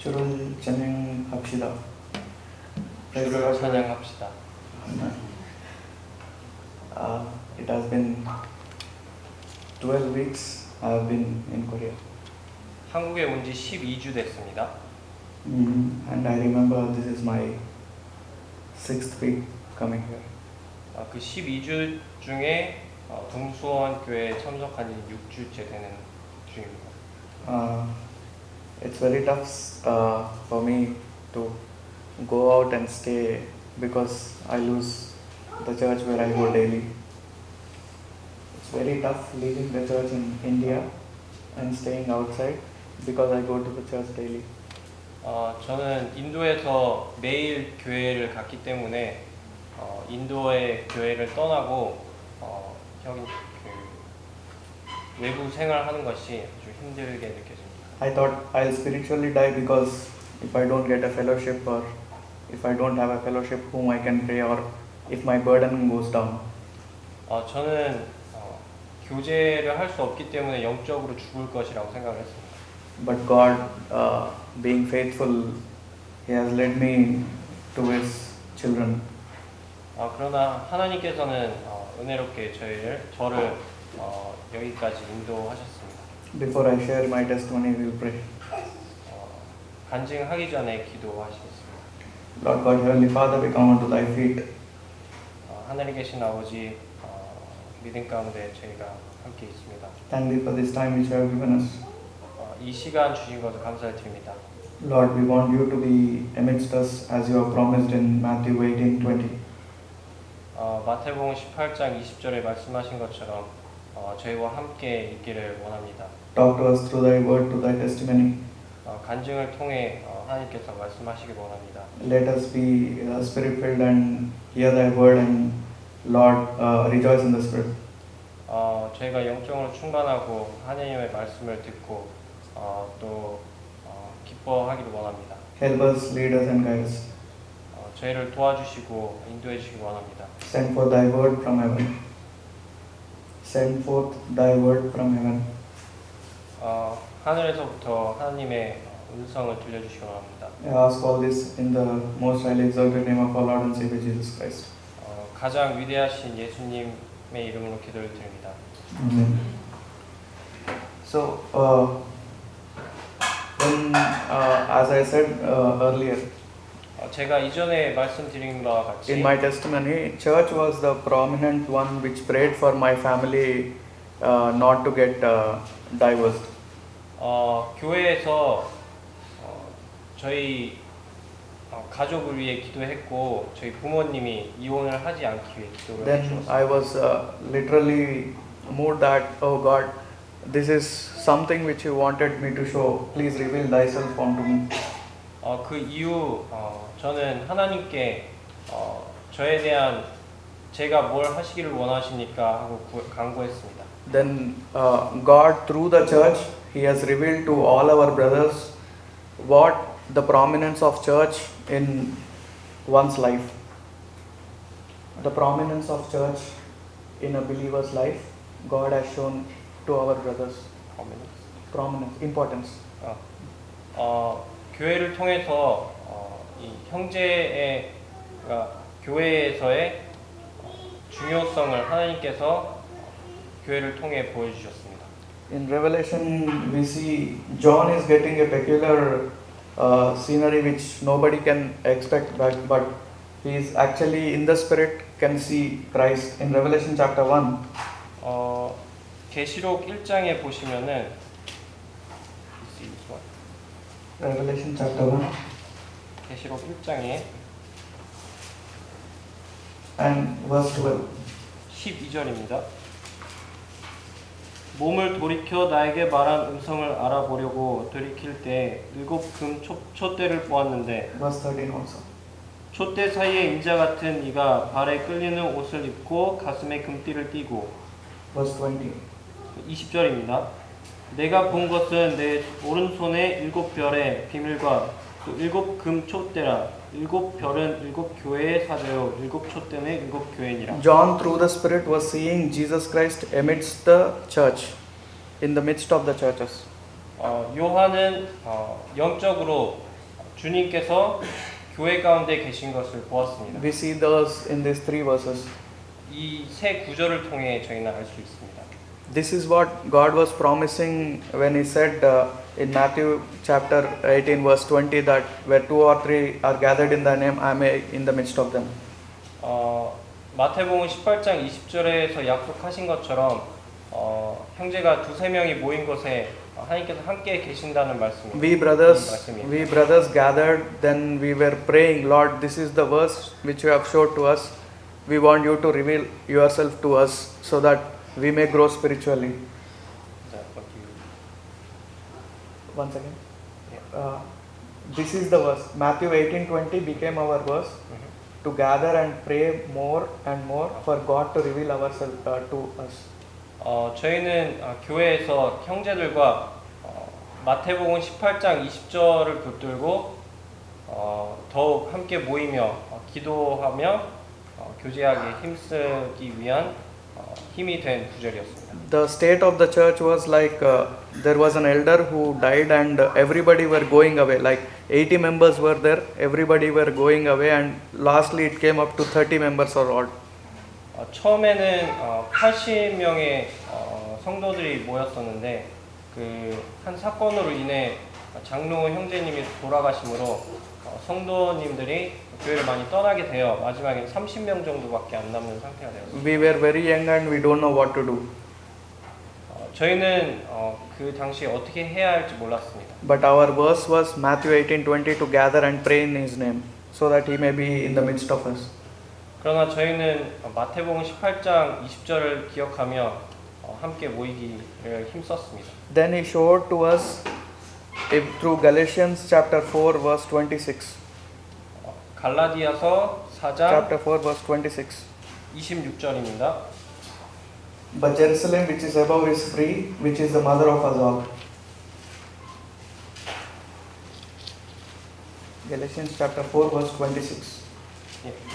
주를 찬양합시다. 주를 찬양합시다. It has been 12 weeks I have been in Korea. 한국에 온 지 12주 됐습니다. And I remember this is my 6th week coming here. 그 12주 중에 동수원 교회에 참석한 지 6주째 되는 중입니다. It's very tough for me to go out and stay because I lose the church where I go daily. It's very tough leaving the church in India and staying outside because I go to the church daily. 저는 인도에서 매일 교회를 갔기 때문에 인도의 교회를 떠나고 여기 외부 생활하는 것이 아주 힘들게 느껴집니다. I thought I'll spiritually die because if I don't get a fellowship or if I don't have a fellowship whom I can pray or if my burden goes down. 저는 교제를 할 수 없기 때문에 영적으로 죽을 것이라고 생각을 했습니다. But God, being faithful, He has led me to His children. 그러나 하나님께서는 은혜롭게 저를 여기까지 인도하셨습니다. Before I share my testimony, we will pray. 간증하기 전에 기도하시겠습니다. Lord God, Heavenly Father, we come unto Thy feet. 하늘에 계신 아버지, 믿음 가운데 저희가 함께 있습니다. Thank Thee for this time which You have given us. 이 시간 주신 것을 감사를 드립니다. Lord, we want You to be amidst us as You have promised in Matthew 18:20. 마태복음 18장 20절에 말씀하신 것처럼 저희와 함께 있기를 원합니다. Talk to us through Thy word, to Thy testimony. 간증을 통해 하나님께서 말씀하시길 원합니다. Let us be Spirit-filled and hear Thy word and Lord, rejoice in the Spirit. 저희가 영적으로 충만하고 하나님의 말씀을 듣고 또 기뻐하기를 원합니다. Help us, lead us and guide us. 저희를 도와주시고 인도해 주시기 원합니다. Send forth Thy word from heaven. Send forth Thy word from heaven. 하늘에서부터 하나님의 음성을 들려주시기 원합니다. I ask all this in the most highly exalted name of our Lord and Savior Jesus Christ. 가장 위대하신 예수님의 이름으로 기도를 드립니다. Amen. So, as I said earlier, 제가 이전에 말씀드린 바와 같이 in my testimony, church was the prominent one which prayed for my family not to get divorced. 교회에서 저희 가족을 위해 기도했고 저희 부모님이 이혼을 하지 않기 위해 기도를 Then 해주었어요. I was literally moved that, oh God, this is something which you wanted me to show. Please reveal Thyself unto me. 그 이후 저는 하나님께 저에 대한 제가 뭘 하시기를 원하시니까 하고 간구했습니다. Then God through the church, He has revealed to all our brothers what the prominence of church in one's life. The prominence of church in a believer's life, God has shown to our brothers. Prominence, importance. 교회를 통해서 이 형제의 교회에서의 중요성을 하나님께서 교회를 통해 보여주셨습니다. In Revelation, we see John is getting a peculiar scenery which nobody can expect, but he is actually in the spirit can see Christ. In Revelation chapter 1. 계시록 1장에 보시면은 Revelation chapter 1 계시록 1장에 and verse 12. 12절입니다. 몸을 돌이켜 나에게 말한 음성을 알아보려고 돌이킬 때 7금 촛대를 보았는데 Verse 13 also. 촛대 사이에 임자 같은 이가 발에 끌리는 옷을 입고 가슴에 금띠를 띠고 Verse 20. 20절입니다. 내가 본 것은 내 오른손에 7별의 비밀과 또 7금 촛대라. 7별은 7교회의 사자요 7촛대는 7교회니라. John through the Spirit was seeing Jesus Christ amidst the church, in the midst of the churches. 요한은 영적으로 주님께서 교회 가운데 계신 것을 보았습니다. We see those in these three verses. 이 세 구절을 통해 저희는 알 수 있습니다. This is what God was promising when He said in Matthew chapter 18 verse 20 that where two or three are gathered in Thy name, I may in the midst of them. 마태복음 18장 20절에서 약속하신 것처럼 형제가 두세 명이 모인 곳에 하나님께서 함께 계신다는 말씀입니다. We brothers gathered, then we were praying, Lord, this is the verse which you have showed to us. We want you to reveal yourself to us so that we may grow spiritually. One second. This is the verse. Matthew 18:20 became our verse to gather and pray more and more for God to reveal ourselves to us. 저희는 교회에서 형제들과 마태복음 18장 20절을 붙들고 더욱 함께 모이며 기도하며 교제하게 힘쓰기 위한 힘이 된 구절이었습니다. The state of the church was like there was an elder who died and everybody were going away. Like 80 members were there, everybody were going away, and lastly it came up to 30 members or all. 처음에는 80명의 성도들이 모였었는데 그 한 사건으로 인해 장로 형제님이 돌아가심으로 성도님들이 교회를 많이 떠나게 되어 마지막에 30명 정도밖에 안 남는 상태가 되었습니다. We were very young and we don't know what to do. 저희는 그 당시에 어떻게 해야 할지 몰랐습니다. But our verse was Matthew 18:20 to gather and pray in His name, so that He may be in the midst of us. 그러나 저희는 마태복음 18장 20절을 기억하며 함께 모이기를 힘썼습니다. Then He showed to us through Galatians chapter 4 verse 26. 갈라디아서 4장 Chapter 4 verse 26. 26절입니다. But Jerusalem which is above is free, which is the mother of us all. Galatians chapter 4 verse 26.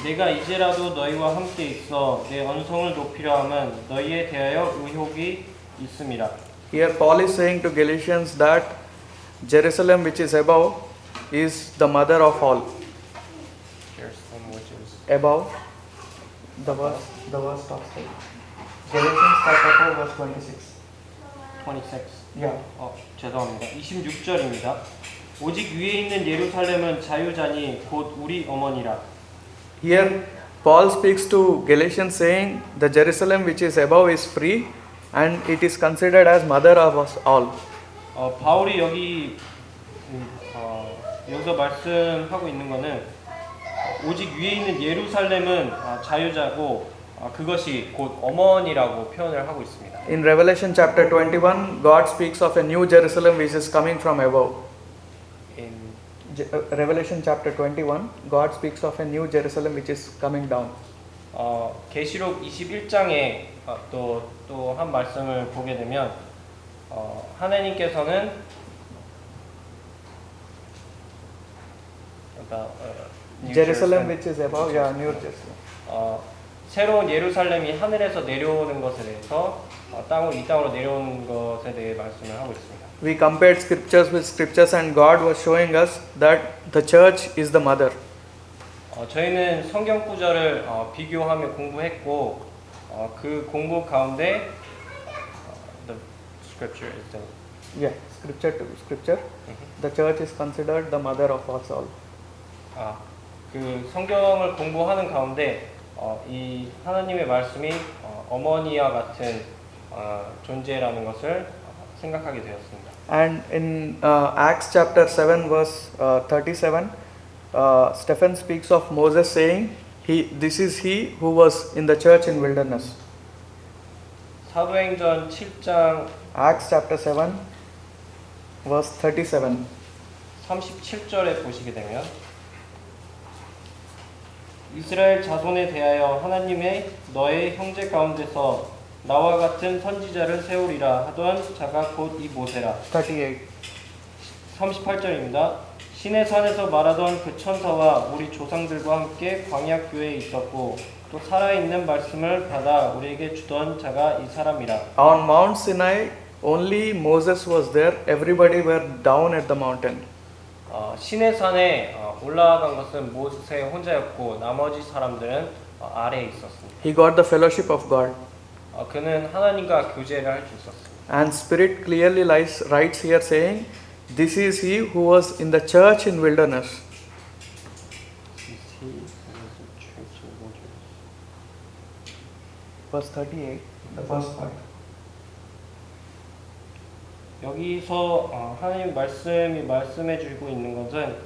내가 이제라도 너희와 함께 있어 내 언성을 높이려 함은 너희에 대하여 의혹이 있음이라. Here Paul is saying to Galatians that Jerusalem which is above is the mother of all. Above the verse talks about Galatians chapter 4 verse 26. 26. Yeah. 죄송합니다. 26절입니다. 오직 위에 있는 예루살렘은 자유자니 곧 우리 어머니라. Here Paul speaks to Galatians saying the Jerusalem which is above is free and it is considered as mother of us all. 바울이 여기서 말씀하고 있는 것은 오직 위에 있는 예루살렘은 자유자고 그것이 곧 어머니라고 표현을 하고 있습니다. In Revelation chapter 21, God speaks of a new Jerusalem which is coming from above. In Revelation chapter 21, God speaks of a new Jerusalem which is coming down. 계시록 21장에 또 한 말씀을 보게 되면 하나님께서는 Jerusalem which is above, yeah, New Jerusalem. 새로운 예루살렘이 하늘에서 내려오는 것에 대해서 이 땅으로 내려오는 것에 대해 말씀을 하고 있습니다. We compared scriptures with scriptures and God was showing us that the church is the mother. 저희는 성경 구절을 비교하며 공부했고 그 공부 가운데 the scripture is the Yeah, scripture to scripture. The church is considered the mother of us all. 그 성경을 공부하는 가운데 이 하나님의 말씀이 어머니와 같은 존재라는 것을 생각하게 되었습니다. And in Acts chapter 7 verse 37, Stephen speaks of Moses saying, this is he who was in the church in wilderness. 사도행전 7장 Acts chapter 7 verse 37. 37절에 보시게 되면 이스라엘 자손에 대하여 하나님의 너의 형제 가운데서 나와 같은 선지자를 세우리라 하던 자가 곧 이 모세라. 38. 38절입니다. 신의 산에서 말하던 그 천사와 우리 조상들과 함께 광야 교회에 있었고 또 살아있는 말씀을 받아 우리에게 주던 자가 이 사람이라. On Mount Sinai only Moses was there. Everybody were down at the mountain. 신의 산에 올라간 것은 모세 혼자였고 나머지 사람들은 아래에 있었습니다. He got the fellowship of God. 그는 하나님과 교제를 할 수 있었습니다. And Spirit clearly writes here saying, this is he who was in the church in wilderness. Verse 38, the first part. 여기서 하나님 말씀이 말씀해주고 있는 것은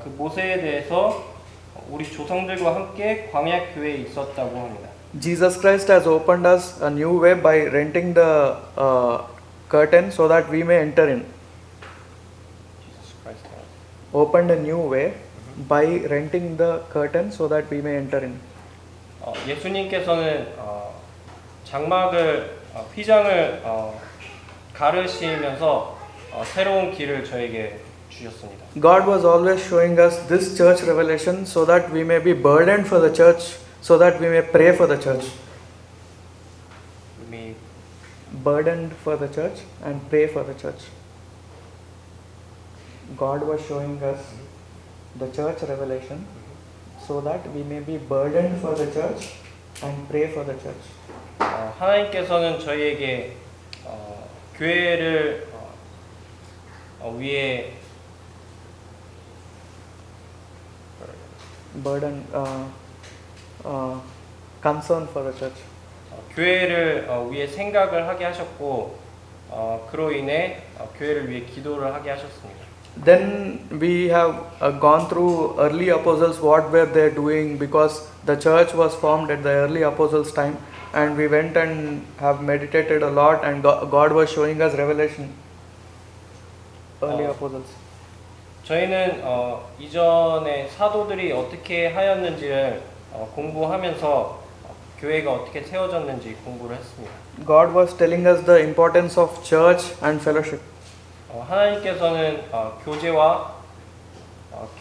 그 모세에 대해서 우리 조상들과 함께 광야 교회에 있었다고 합니다. Jesus Christ has opened us a new way by renting the curtain so that we may enter in. Jesus Christ has. Opened a new way by renting the curtain so that we may enter in. 예수님께서는 장막을 휘장을 가르시면서 새로운 길을 저에게 주셨습니다. God was always showing us this church revelation so that we may be burdened for the church, so that we may pray for the church. 이미 Burdened for the church and pray for the church. God was showing us the church revelation so that we may be burdened for the church and pray for the church. 하나님께서는 저희에게 교회를 위해 Burden, concern for the church. 교회를 위해 생각을 하게 하셨고 그로 인해 교회를 위해 기도를 하게 하셨습니다. Then we have gone through early apostles, what were they doing, because the church was formed at the early apostles' time, and we went and have meditated a lot, and God was showing us revelation. Early apostles. 저희는 이전에 사도들이 어떻게 하였는지를 공부하면서 교회가 어떻게 세워졌는지 공부를 했습니다. God was telling us the importance of church and fellowship. 하나님께서는 교제와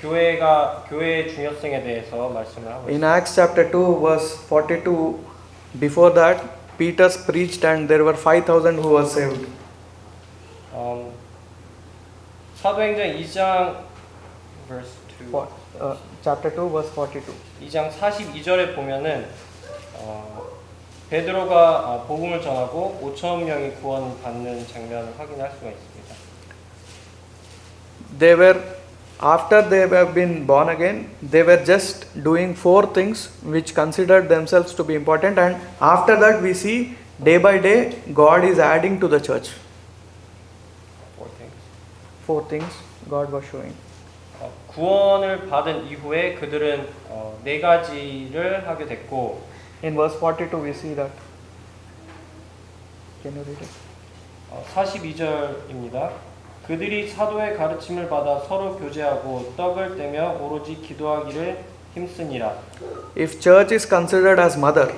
교회의 중요성에 대해서 말씀을 하고 In 있습니다. Acts chapter 2 verse 42, before that Peter preached and there were 5,000 who were saved. 사도행전 2장 verse 2. Chapter 2 verse 42. 2장 42절에 보면은 베드로가 복음을 전하고 5천 명이 구원받는 장면을 확인할 수가 있습니다. They were, after they have been born again, they were just doing 4 things which considered themselves to be important, and after that we see day by day God is adding to the church. 4 things God was showing. 구원을 받은 이후에 그들은 4가지를 하게 됐고 In verse 42 we see that. Can you read it? 42절입니다. 그들이 사도의 가르침을 받아 서로 교제하고 떡을 떼며 오로지 기도하기를 힘쓰니라. If church is considered as mother,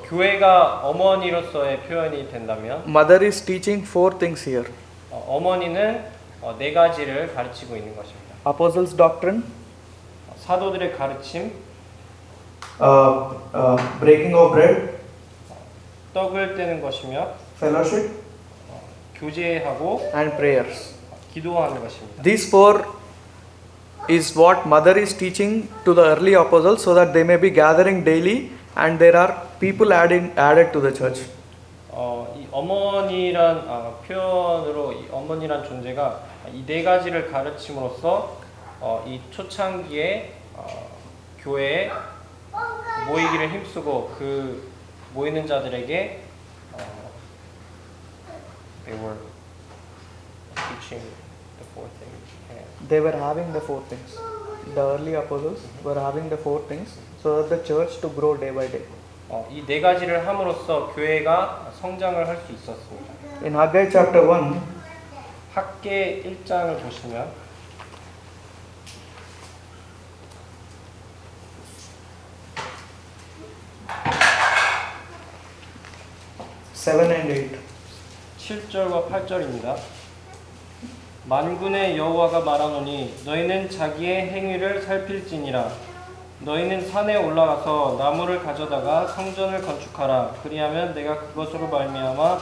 교회가 어머니로서의 표현이 된다면 mother is teaching 4 things here. 어머니는 4가지를 가르치고 있는 것입니다. Apostles' doctrine, 사도들의 가르침, breaking of bread, 떡을 떼는 것이며 fellowship, 교제하고 and prayers. 기도하는 것입니다. These 4 is what mother is teaching to the early apostles so that they may be gathering daily and there are people added to the church. 이 어머니란 표현으로 이 어머니란 존재가 이 4가지를 가르침으로써 이 초창기에 교회에 모이기를 힘쓰고 그 모이는 자들에게 they were teaching the 4 things. They were having the 4 things. The early apostles were having the 4 things so that the church to grow day by day. 이 4가지를 함으로써 교회가 성장을 할 수 있었습니다. In Haggai chapter 1, 학계 1장을 보시면 7 and 8. 7절과 8절입니다. 만군의 여호와가 말하노니 너희는 자기의 행위를 살필지니라. 너희는 산에 올라가서 나무를 가져다가 성전을 건축하라. 그리하면 내가 그것으로 말미암아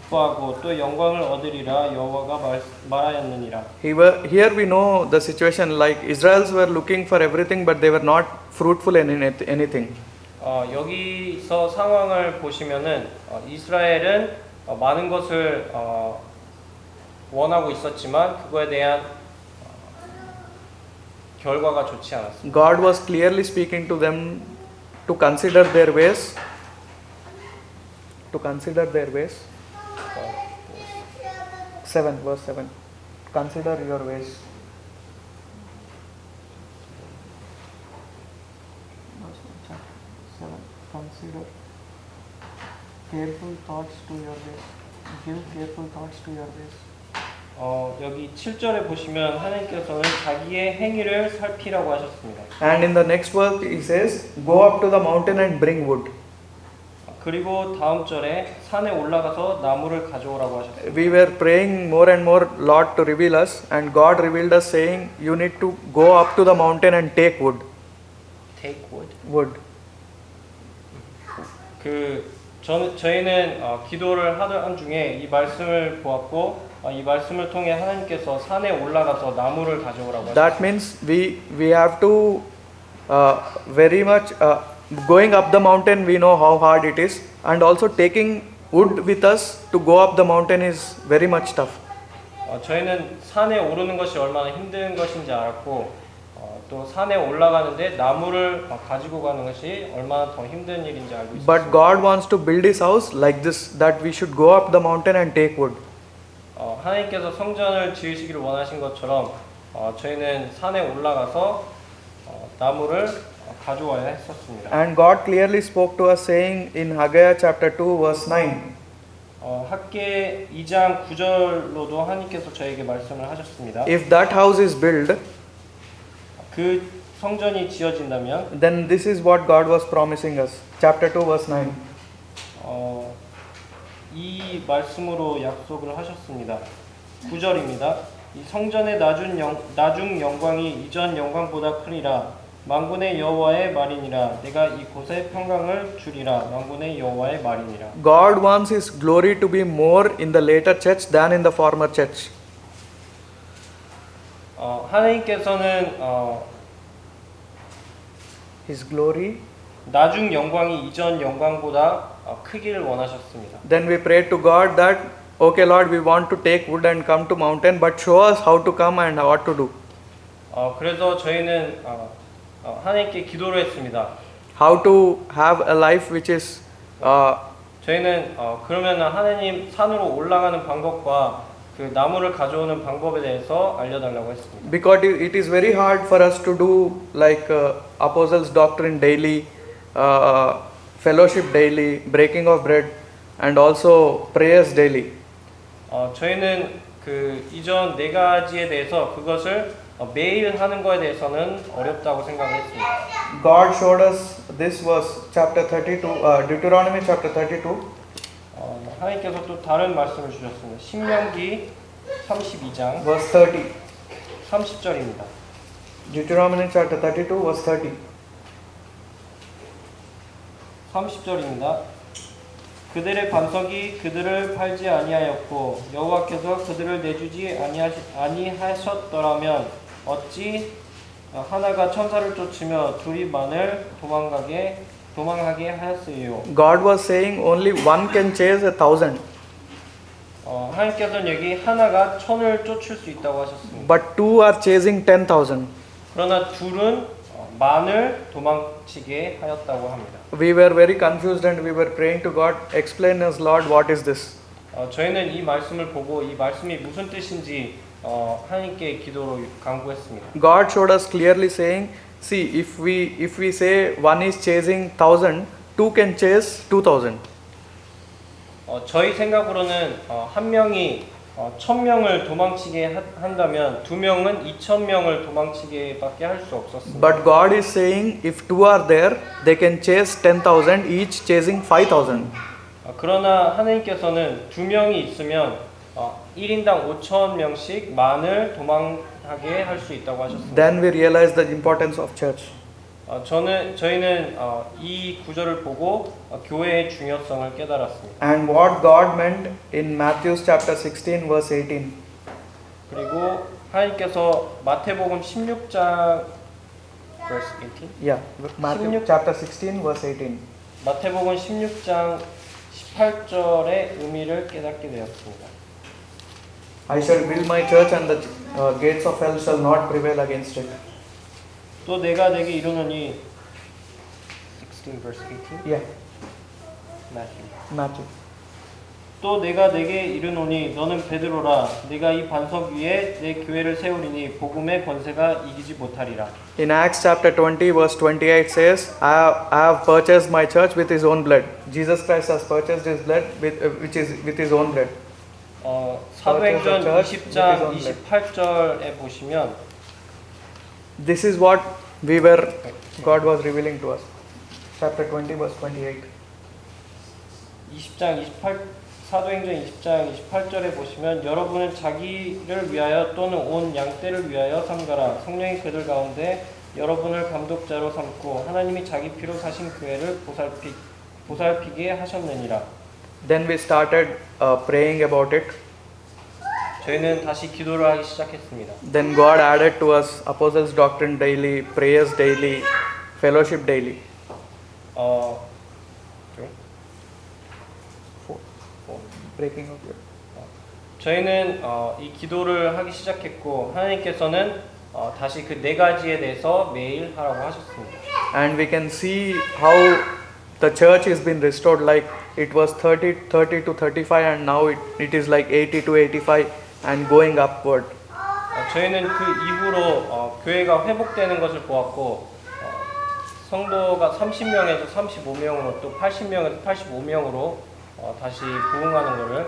기뻐하고 또 영광을 얻으리라 여호와가 말하였느니라. Here we know the situation like Israelites were looking for everything but they were not fruitful in anything. 여기서 상황을 보시면은 이스라엘은 많은 것을 원하고 있었지만 그거에 대한 결과가 좋지 않았습니다. God was clearly speaking to them to consider their ways. To consider their ways. 7 verse 7. Consider your ways. Consider careful thoughts to your ways. Give careful thoughts to your ways. 여기 7절에 보시면 하나님께서는 자기의 행위를 살피라고 하셨습니다. And in the next verse he says, go up to the mountain and bring wood. 그리고 다음 절에 산에 올라가서 나무를 가져오라고 하셨습니다. We were praying more and more, Lord, to reveal us, and God revealed us saying, you need to go up to the mountain and take wood. Take wood. Wood. 저희는 기도를 하던 중에 이 말씀을 보았고 이 말씀을 통해 하나님께서 산에 올라가서 나무를 가져오라고 하셨습니다. That means we have to very much going up the mountain. We know how hard it is, and also taking wood with us to go up the mountain is very much tough. 저희는 산에 오르는 것이 얼마나 힘든 것인지 알았고 또 산에 올라가는데 나무를 가지고 가는 것이 얼마나 더 힘든 일인지 알고 있습니다. But God wants to build His house like this, that we should go up the mountain and take wood. 하나님께서 성전을 지으시기를 원하신 것처럼 저희는 산에 올라가서 나무를 가져와야 했었습니다. And God clearly spoke to us saying in Haggai chapter 2 verse 9. 학계 2장 9절로도 하나님께서 저에게 말씀을 하셨습니다. If that house is built, 그 성전이 지어진다면 then this is what God was promising us. Chapter 2 verse 9. 이 말씀으로 약속을 하셨습니다. 9절입니다. 이 성전의 나중 영광이 이전 영광보다 크리라. 만군의 여호와의 말이니라. 내가 이곳에 평강을 주리라. 만군의 여호와의 말이니라. God wants His glory to be more in the later church than in the former church. 하나님께서는 His glory. 나중 영광이 이전 영광보다 크기를 원하셨습니다. Then we prayed to God that, okay Lord, we want to take wood and come to mountain, but show us how to come and what to do. 그래서 저희는 하나님께 기도를 했습니다. How to have a life which is 저희는 그러면 하나님 산으로 올라가는 방법과 그 나무를 가져오는 방법에 대해서 알려달라고 했습니다. because it is very hard for us to do like apostles' doctrine daily, fellowship daily, breaking of bread, and also prayers daily. 저희는 그 이전 네 가지에 대해서 그것을 매일 하는 거에 대해서는 어렵다고 생각했습니다. God showed us this verse, chapter 32, Deuteronomy chapter 32. 하나님께서 또 다른 말씀을 주셨습니다. 신명기 32장 verse 30. 30절입니다. Deuteronomy chapter 32 verse 30. 30절입니다. 그들의 반석이 그들을 팔지 아니하였고 여호와께서 그들을 내주지 아니하셨더라면 어찌 하나가 천사를 쫓으며 둘이 만을 도망하게 하였으리요. God was saying only one can chase 1,000, 하나님께서는 여기 하나가 천을 쫓을 수 있다고 하셨습니다. but two are chasing 10,000. 그러나 둘은 만을 도망치게 하였다고 합니다. We were very confused and we were praying to God, explain us Lord, what is this? 저희는 이 말씀을 보고 이 말씀이 무슨 뜻인지 하나님께 기도로 간구했습니다. God showed us clearly saying, see, if we say one is chasing 1,000, two can chase 2,000. 저희 생각으로는 한 명이 1,000명을 도망치게 한다면 두 명은 2,000명을 도망치게밖에 할 수 없었습니다. But God is saying, if two are there, they can chase 10,000, each chasing 5,000. 그러나 하나님께서는 두 명이 있으면 1인당 5,000명씩 만을 도망하게 할 수 있다고 하셨습니다. Then we realized the importance of church. 저희는 이 구절을 보고 교회의 중요성을 깨달았습니다. and what God meant in Matthew chapter 16 verse 18. 그리고 하나님께서 마태복음 16장 verse 18? Yeah, Matthew 16 chapter 16 verse 18. 마태복음 16장 18절의 의미를 깨닫게 되었습니다. I shall build my church and the gates of hell shall not prevail against it. 또 내가 내게 이르노니 16 verse 18? Yeah, Matthew. Matthew. 또 내가 내게 이르노니 너는 베드로라 내가 이 반석 위에 내 교회를 세우리니 복음의 권세가 이기지 못하리라. In Acts chapter 20 verse 28 says, I have purchased my church with his own blood. Jesus Christ has purchased his blood which is with his own blood. 사도행전 Church with 20장 his own 28절에 보시면 This is what God was revealing to us. Chapter 20 verse 28. 사도행전 20장 28절에 보시면 여러분은 자기를 위하여 또는 온 양떼를 위하여 삼가라. 성령이 그들 가운데 여러분을 감독자로 삼고 하나님이 자기 피로 사신 교회를 보살피게 하셨느니라. Then we started praying about it. 저희는 다시 기도를 하기 시작했습니다. Then God added to us apostles' doctrine daily, prayers daily, fellowship daily. Breaking of your. 저희는 이 기도를 하기 시작했고 하나님께서는 다시 그 네 가지에 대해서 매일 하라고 하셨습니다. And we can see how the church has been restored. Like it was 30 to 35 and now it is like 80 to 85 and going upward. 저희는 그 이후로 교회가 회복되는 것을 보았고 성도가 30명에서 35명으로 또 80명에서 85명으로 다시 부흥하는 것을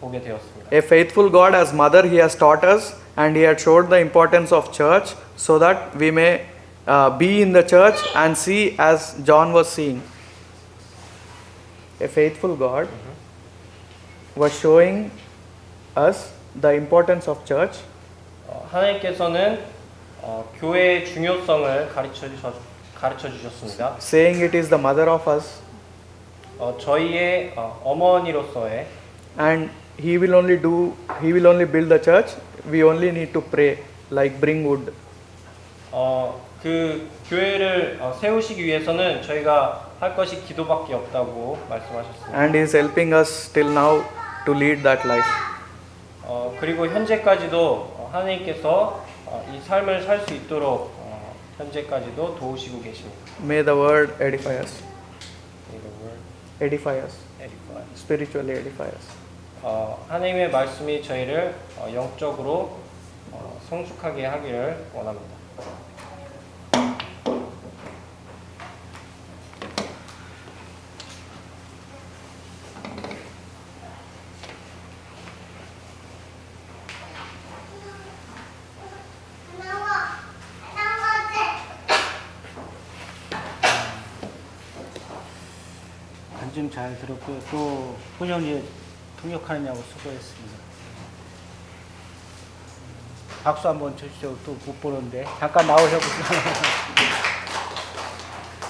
보게 되었습니다. A faithful God as mother, He has taught us and He had showed the importance of church so that we may be in the church and see as John was seeing. A faithful God was showing us the importance of church. 하나님께서는 교회의 중요성을 가르쳐 주셨습니다. Saying it is the mother of us. 저희의 어머니로서의 And He will only build the church. We only need to pray, like bring wood. 그 교회를 세우시기 위해서는 저희가 할 것이 기도밖에 없다고 말씀하셨습니다. And He is helping us till now to lead that life. 그리고 현재까지도 하나님께서 이 삶을 살 수 있도록 현재까지도 도우시고 계십니다. May the word edify us. May the word Edify us. edify. Spiritually edify us. 하나님의 말씀이 저희를 영적으로 성숙하게 하기를 원합니다. 간증 잘 들었고요. 또 훈련이 통역하느냐고 수고했습니다. 박수 한번 쳐주시죠. 또 못 보는데 잠깐 나오셔보세요.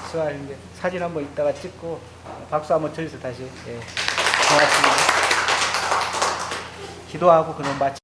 수고하셨는데 사진 한번 이따가 찍고 박수 한번 쳐주세요. 다시. 예. 고맙습니다. 기도하고 그럼 마치.